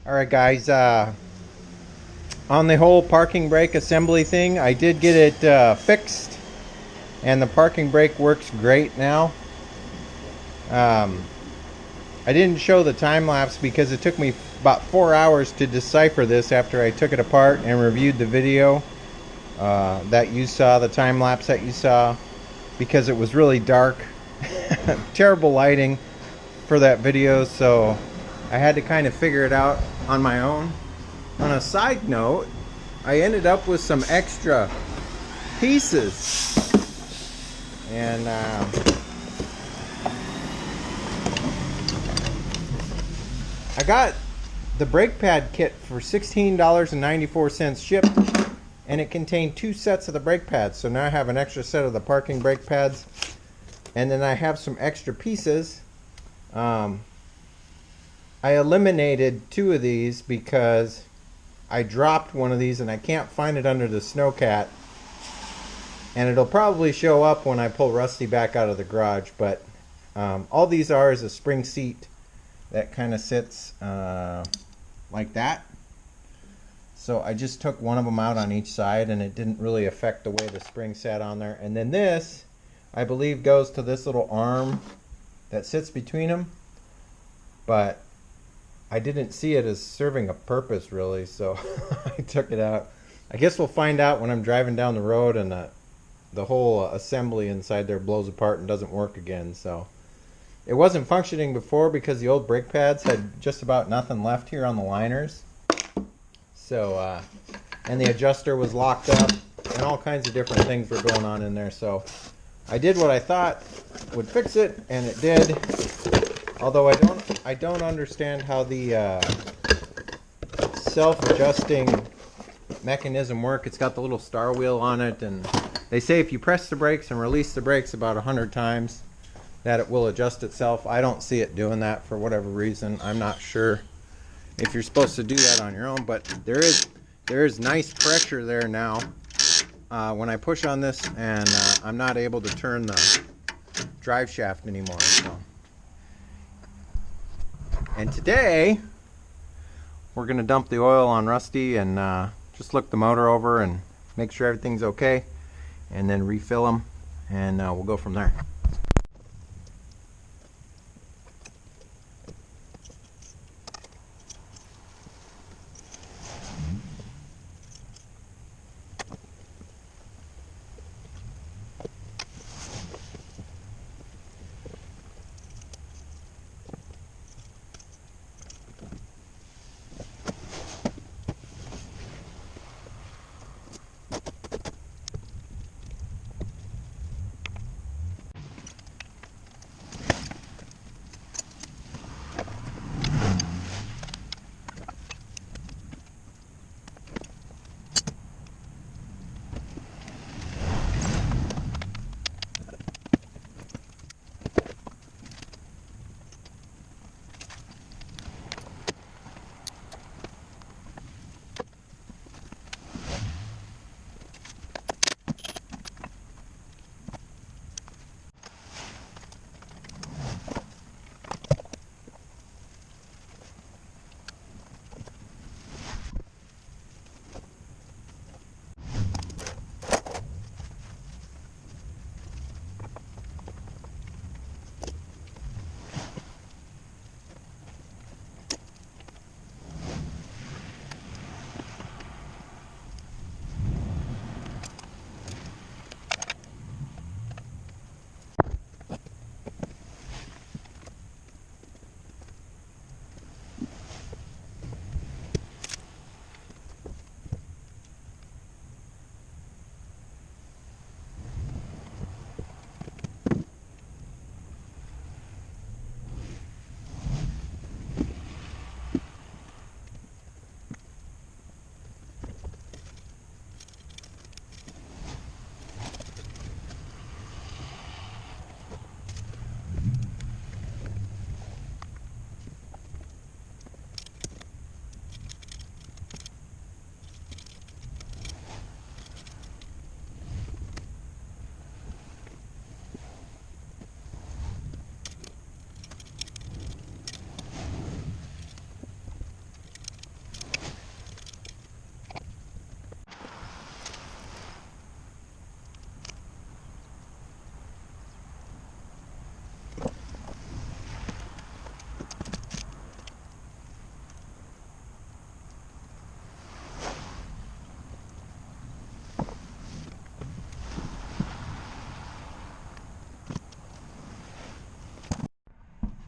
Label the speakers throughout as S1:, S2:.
S1: Alright guys, on the whole parking brake assembly thing, I did get it fixed, and the parking brake works great now. I didn't show the time lapse because it took me about 4 hours to decipher this after I took it apart and reviewed the video that you saw, the time lapse that you saw, because it was really dark. Terrible lighting for that video, so I had to kind of figure it out on my own. On a side note, I ended up with some extra pieces, and I got the brake pad kit for $16.94 shipped, and it contained 2 sets of the brake pads. So now I have an extra set of the parking brake pads, and then I have some extra pieces. I eliminated 2 of these because I dropped one of these and I can't find it under the snowcat, and it'll probably show up when I pull Rusty back out of the garage. But all these are is a spring seat that kind of sits like that. So I just took one of them out on each side, and it didn't really affect the way the spring sat on there. And then this, I believe, goes to this little arm that sits between them, but I didn't see it as serving a purpose really, so I took it out. I guess we'll find out when I'm driving down the road and the whole assembly inside there blows apart and doesn't work again. So it wasn't functioning before because the old brake pads had just about nothing left here on the liners. So, and the adjuster was locked up, and all kinds of different things were going on in there. So I did what I thought would fix it, and it did. Although I don't understand how the self-adjusting mechanism works. It's got the little star wheel on it, and they say if you press the brakes and release the brakes about 100 times, that it will adjust itself. I don't see it doing that for whatever reason. I'm not sure if you're supposed to do that on your own, but there is nice pressure there now when I push on this, and I'm not able to turn the drive shaft anymore. So. And today we're going to dump the oil on Rusty and just look the motor over and make sure everything's okay, and then refill them, and we'll go from there.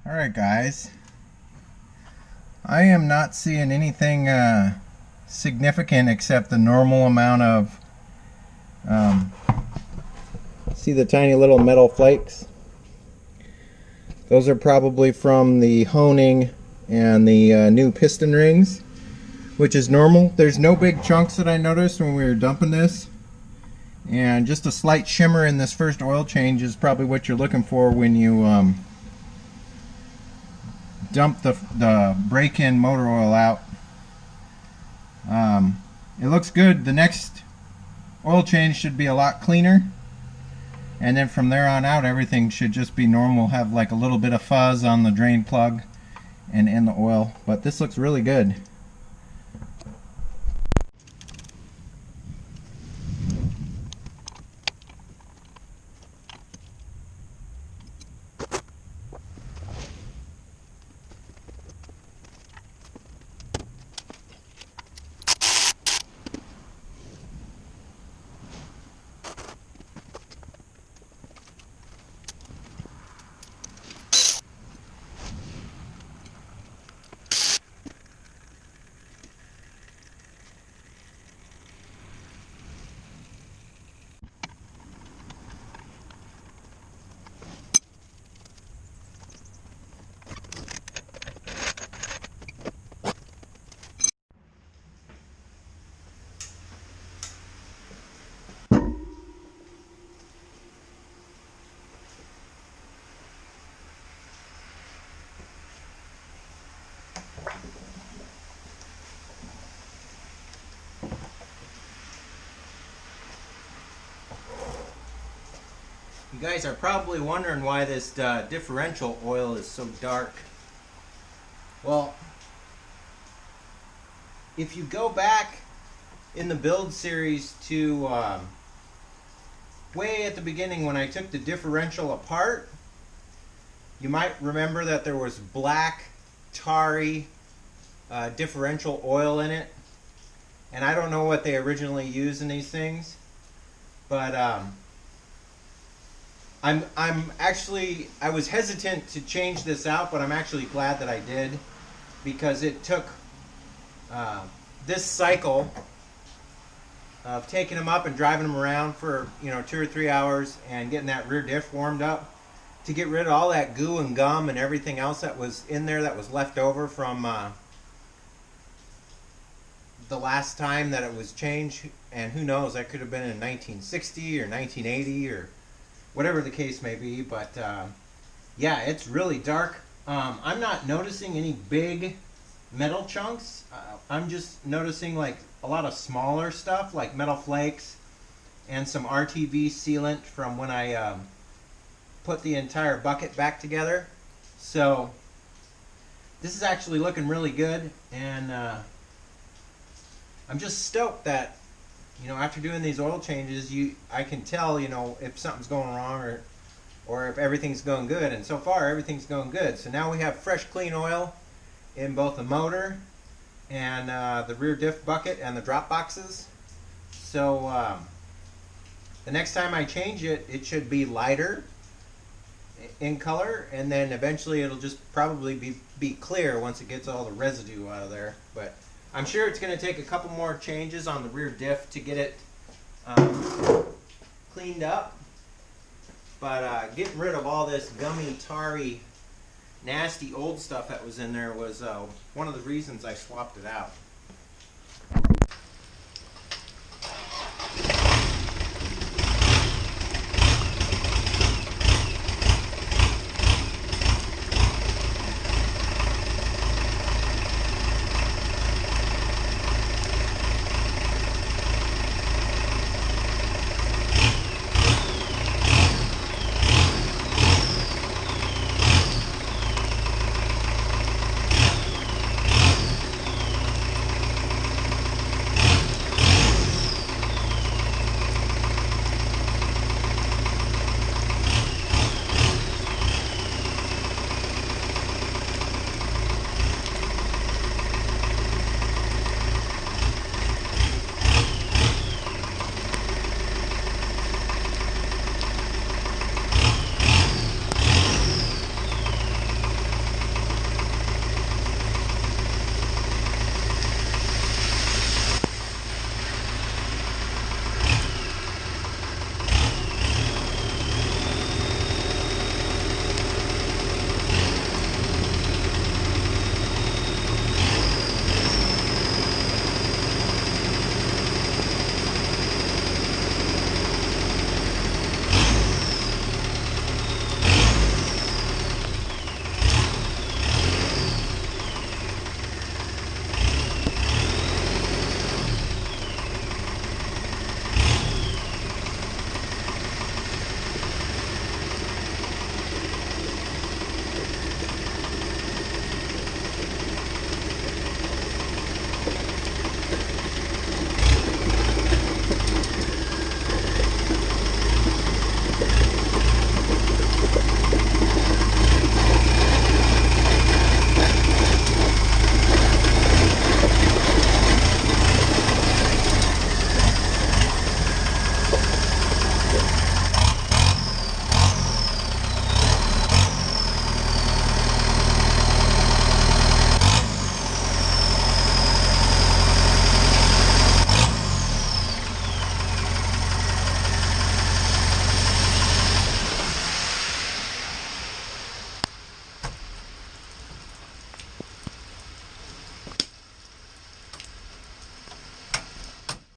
S1: Alright guys, I am not seeing anything significant except the normal amount of see the tiny little metal flakes? Those are probably from the honing and the new piston rings, which is normal. There's no big chunks that I noticed when we were dumping this, and just a slight shimmer in this first oil change is probably what you're looking for when you dump the break-in motor oil out. It looks good. The next oil change should be a lot cleaner, and then from there on out everything should just be normal. Have like a little bit of fuzz on the drain plug and in the oil, but this looks really good. You guys are probably wondering why this differential oil is so dark. Well, if you go back in the build series to way at the beginning when I took the differential apart, you might remember that there was black, tarry differential oil in it. And I don't know what they originally used in these things, but I was hesitant to change this out, but I'm actually glad that I did, because it took this cycle of taking them up and driving them around for 2 or 3 hours and getting that rear diff warmed up to get rid of all that goo and gum and everything else that was in there that was left over from the last time that it was changed. And who knows, that could have been in 1960 or 1980 or whatever the case may be. But yeah, it's really dark. I'm not noticing any big metal chunks. I'm just noticing like a lot of smaller stuff like metal flakes and some RTV sealant from when I put the entire bucket back together. So this is actually looking really good, and I'm just stoked that after doing these oil changes, I can tell if something's going wrong or if everything's going good. And so far everything's going good. So now we have fresh clean oil in both the motor and the rear diff bucket and the drop boxes. So the next time I change it, it should be lighter in color, and then eventually it'll just probably be clear once it gets all the residue out of there. But I'm sure it's going to take a couple more changes on the rear diff to get it cleaned up. But getting rid of all this gummy, tarry, nasty old stuff that was in there was one of the reasons I swapped it out.